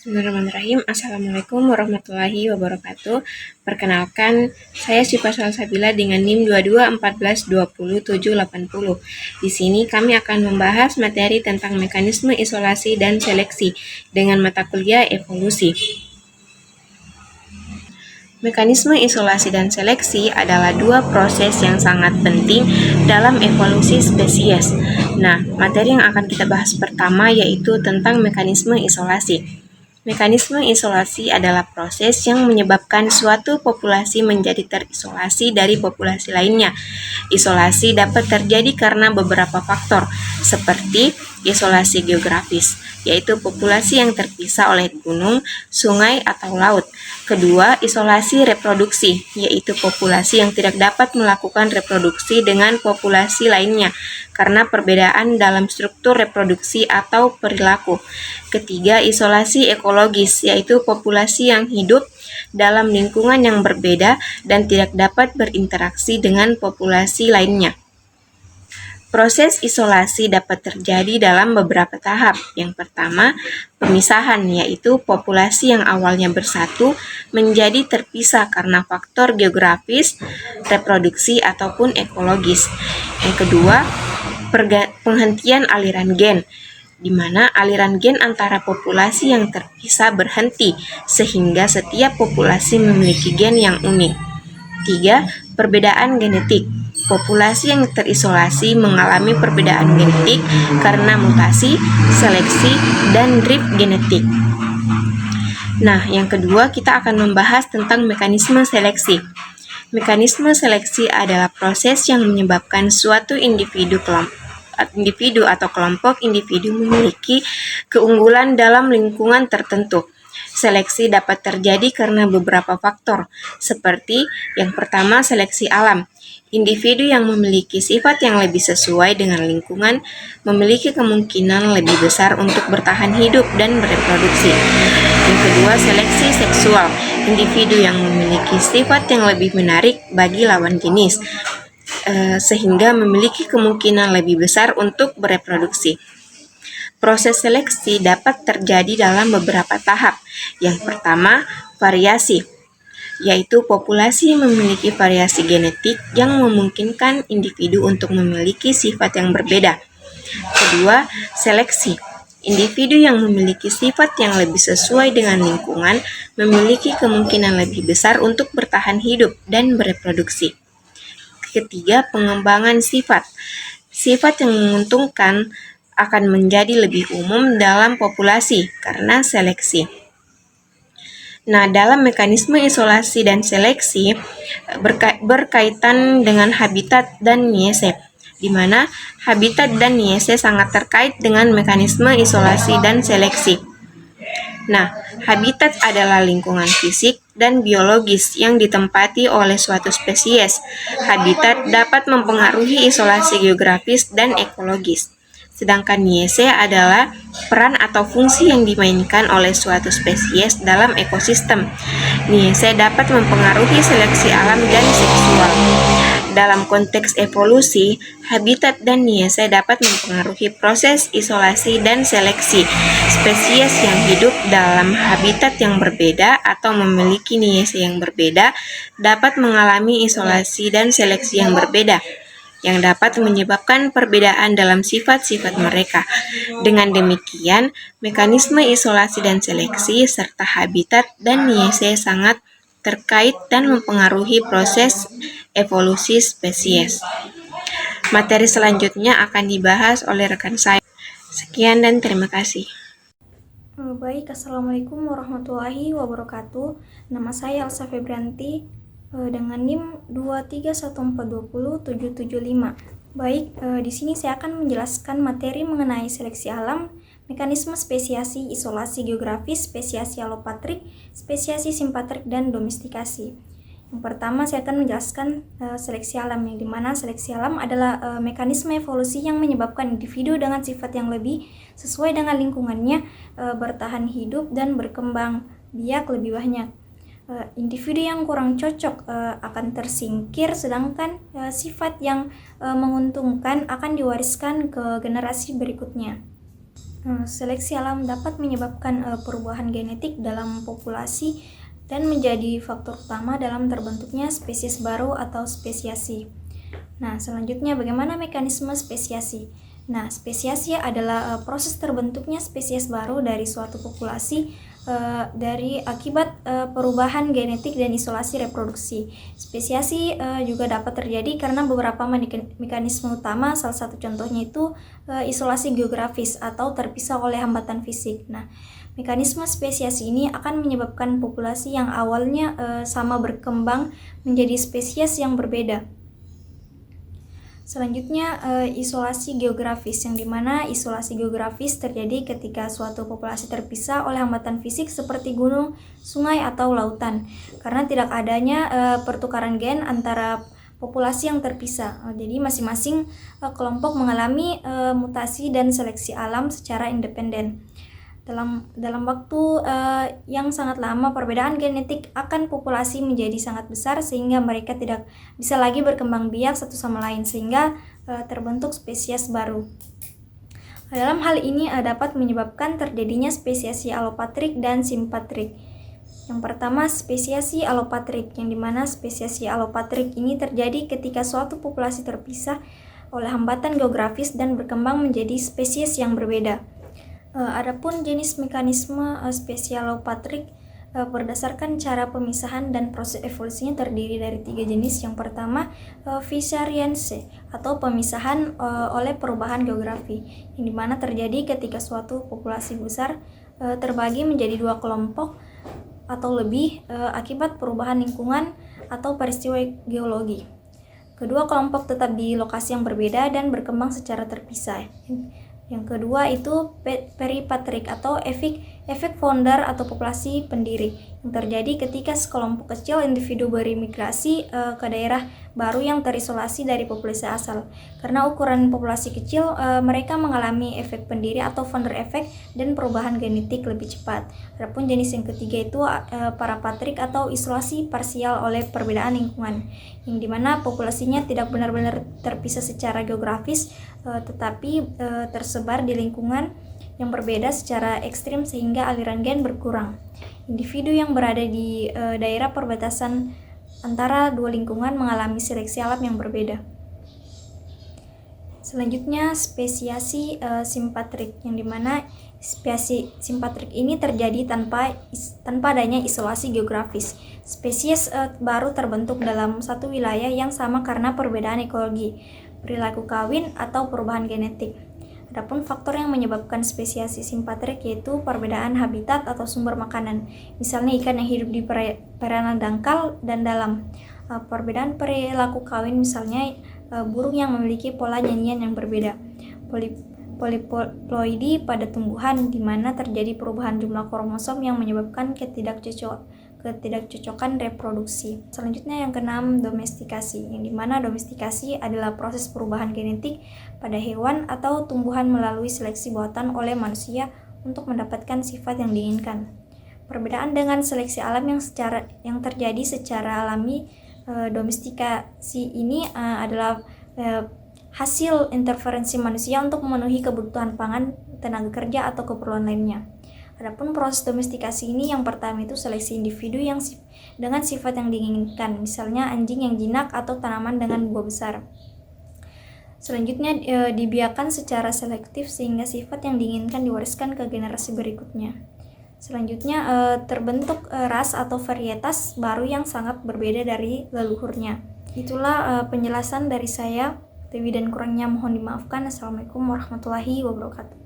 Bismillahirrahmanirrahim. Assalamualaikum warahmatullahi wabarakatuh. Perkenalkan, saya Syifa Salsabila dengan NIM 2214207080. Di sini kami akan membahas materi tentang mekanisme isolasi dan seleksi dengan mata kuliah evolusi. Mekanisme isolasi dan seleksi adalah dua proses yang sangat penting dalam evolusi spesies. Nah, materi yang akan kita bahas pertama yaitu tentang mekanisme isolasi. Mekanisme isolasi adalah proses yang menyebabkan suatu populasi menjadi terisolasi dari populasi lainnya. Isolasi dapat terjadi karena beberapa faktor, seperti isolasi geografis, yaitu populasi yang terpisah oleh gunung, sungai, atau laut. Kedua, isolasi reproduksi, yaitu populasi yang tidak dapat melakukan reproduksi dengan populasi lainnya karena perbedaan dalam struktur reproduksi atau perilaku. Ketiga, isolasi ekologis, yaitu populasi yang hidup dalam lingkungan yang berbeda dan tidak dapat berinteraksi dengan populasi lainnya. Proses isolasi dapat terjadi dalam beberapa tahap. Yang pertama, pemisahan, yaitu populasi yang awalnya bersatu menjadi terpisah karena faktor geografis, reproduksi, ataupun ekologis. Yang kedua, penghentian aliran gen, di mana aliran gen antara populasi yang terpisah berhenti, sehingga setiap populasi memiliki gen yang unik. 3. Perbedaan genetik. Populasi yang terisolasi mengalami perbedaan genetik karena mutasi, seleksi, dan drift genetik. Nah, yang kedua kita akan membahas tentang mekanisme seleksi. Mekanisme seleksi adalah proses yang menyebabkan suatu individu atau kelompok individu memiliki keunggulan dalam lingkungan tertentu. Seleksi dapat terjadi karena beberapa faktor, seperti yang pertama seleksi alam. Individu yang memiliki sifat yang lebih sesuai dengan lingkungan memiliki kemungkinan lebih besar untuk bertahan hidup dan bereproduksi. Yang kedua, seleksi seksual. Individu yang memiliki sifat yang lebih menarik bagi lawan jenis, sehingga memiliki kemungkinan lebih besar untuk bereproduksi. Proses seleksi dapat terjadi dalam beberapa tahap. Yang pertama, variasi, yaitu populasi memiliki variasi genetik yang memungkinkan individu untuk memiliki sifat yang berbeda. Kedua, seleksi. Individu yang memiliki sifat yang lebih sesuai dengan lingkungan memiliki kemungkinan lebih besar untuk bertahan hidup dan bereproduksi. Ketiga, pengembangan sifat. Sifat yang menguntungkan akan menjadi lebih umum dalam populasi karena seleksi. Nah, dalam mekanisme isolasi dan seleksi berkaitan dengan habitat dan niese, di mana habitat dan niese sangat terkait dengan mekanisme isolasi dan seleksi. Nah, habitat adalah lingkungan fisik dan biologis yang ditempati oleh suatu spesies. Habitat dapat mempengaruhi isolasi geografis dan ekologis. Sedangkan niese adalah peran atau fungsi yang dimainkan oleh suatu spesies dalam ekosistem. Niese dapat mempengaruhi seleksi alam dan seksual. Dalam konteks evolusi, habitat dan niese dapat mempengaruhi proses isolasi dan seleksi. Spesies yang hidup dalam habitat yang berbeda atau memiliki niese yang berbeda dapat mengalami isolasi dan seleksi yang berbeda, yang dapat menyebabkan perbedaan dalam sifat-sifat mereka. Dengan demikian, mekanisme isolasi dan seleksi serta habitat dan niese sangat terkait dan mempengaruhi proses evolusi spesies. Materi selanjutnya akan dibahas oleh rekan saya. Sekian dan terima kasih. Baik, Assalamualaikum warahmatullahi wabarakatuh. Nama saya Elsa Febrianti dengan NIM 231420775. Baik, di sini saya akan menjelaskan materi mengenai seleksi alam, mekanisme spesiasi, isolasi geografis, spesiasi alopatrik, spesiasi simpatrik, dan domestikasi. Yang pertama, saya akan menjelaskan seleksi alam, yang dimana seleksi alam adalah mekanisme evolusi yang menyebabkan individu dengan sifat yang lebih sesuai dengan lingkungannya bertahan hidup dan berkembang biak lebih banyak. Individu yang kurang cocok akan tersingkir, sedangkan sifat yang menguntungkan akan diwariskan ke generasi berikutnya. Seleksi alam dapat menyebabkan perubahan genetik dalam populasi dan menjadi faktor utama dalam terbentuknya spesies baru atau spesiasi. Nah, selanjutnya bagaimana mekanisme spesiasi? Nah, spesiasi adalah proses terbentuknya spesies baru dari suatu populasi dari akibat perubahan genetik dan isolasi reproduksi. Spesiasi juga dapat terjadi karena beberapa mekanisme utama, salah satu contohnya itu isolasi geografis atau terpisah oleh hambatan fisik. Nah, mekanisme spesiasi ini akan menyebabkan populasi yang awalnya sama berkembang menjadi spesies yang berbeda. Selanjutnya, isolasi geografis, yang dimana isolasi geografis terjadi ketika suatu populasi terpisah oleh hambatan fisik seperti gunung, sungai, atau lautan, karena tidak adanya pertukaran gen antara populasi yang terpisah. Jadi masing-masing kelompok mengalami mutasi dan seleksi alam secara independen. Dalam waktu yang sangat lama, perbedaan genetik akan populasi menjadi sangat besar sehingga mereka tidak bisa lagi berkembang biak satu sama lain, sehingga terbentuk spesies baru. Dalam hal ini dapat menyebabkan terjadinya spesiasi alopatrik dan simpatrik. Yang pertama, spesiasi alopatrik, yang dimana spesiasi alopatrik ini terjadi ketika suatu populasi terpisah oleh hambatan geografis dan berkembang menjadi spesies yang berbeda. Adapun jenis mekanisme spesies alopatrik berdasarkan cara pemisahan dan proses evolusinya terdiri dari 3 jenis. Yang pertama, Fissariense atau pemisahan oleh perubahan geografi, yang dimana terjadi ketika suatu populasi besar terbagi menjadi 2 kelompok atau lebih akibat perubahan lingkungan atau peristiwa geologi. Kedua kelompok tetap di lokasi yang berbeda dan berkembang secara terpisah. Yang kedua itu peripatrik atau efek founder atau populasi pendiri, yang terjadi ketika sekelompok kecil individu berimigrasi ke daerah baru yang terisolasi dari populasi asal. Karena ukuran populasi kecil, mereka mengalami efek pendiri atau founder effect dan perubahan genetik lebih cepat. Adapun jenis yang ketiga itu parapatrik atau isolasi parsial oleh perbedaan lingkungan, yang dimana populasinya tidak benar-benar terpisah secara geografis, tetapi tersebar di lingkungan yang berbeda secara ekstrim sehingga aliran gen berkurang. Individu yang berada di daerah perbatasan antara dua lingkungan mengalami seleksi alam yang berbeda. Selanjutnya, spesiasi simpatrik, yang dimana spesiasi simpatrik ini terjadi tanpa adanya isolasi geografis. Spesies baru terbentuk dalam satu wilayah yang sama karena perbedaan ekologi, perilaku kawin, atau perubahan genetik. Adapun faktor yang menyebabkan spesiasi simpatrik yaitu perbedaan habitat atau sumber makanan, misalnya ikan yang hidup di perairan dangkal dan dalam. Perbedaan perilaku kawin, misalnya burung yang memiliki pola nyanyian yang berbeda. Poliploidi pada tumbuhan, di mana terjadi perubahan jumlah kromosom yang menyebabkan ketidakcocokan reproduksi. Selanjutnya yang keenam, domestikasi, yang dimana domestikasi adalah proses perubahan genetik pada hewan atau tumbuhan melalui seleksi buatan oleh manusia untuk mendapatkan sifat yang diinginkan. Perbedaan dengan seleksi alam yang terjadi secara alami, domestikasi ini adalah hasil interferensi manusia untuk memenuhi kebutuhan pangan, tenaga kerja, atau keperluan lainnya. Adapun proses domestikasi ini, yang pertama itu seleksi individu yang dengan sifat yang diinginkan, misalnya anjing yang jinak atau tanaman dengan buah besar. Selanjutnya dibiarkan secara selektif sehingga sifat yang diinginkan diwariskan ke generasi berikutnya. Selanjutnya terbentuk ras atau varietas baru yang sangat berbeda dari leluhurnya. Itulah penjelasan dari saya. Lebih dan kurangnya mohon dimaafkan. Assalamualaikum warahmatullahi wabarakatuh.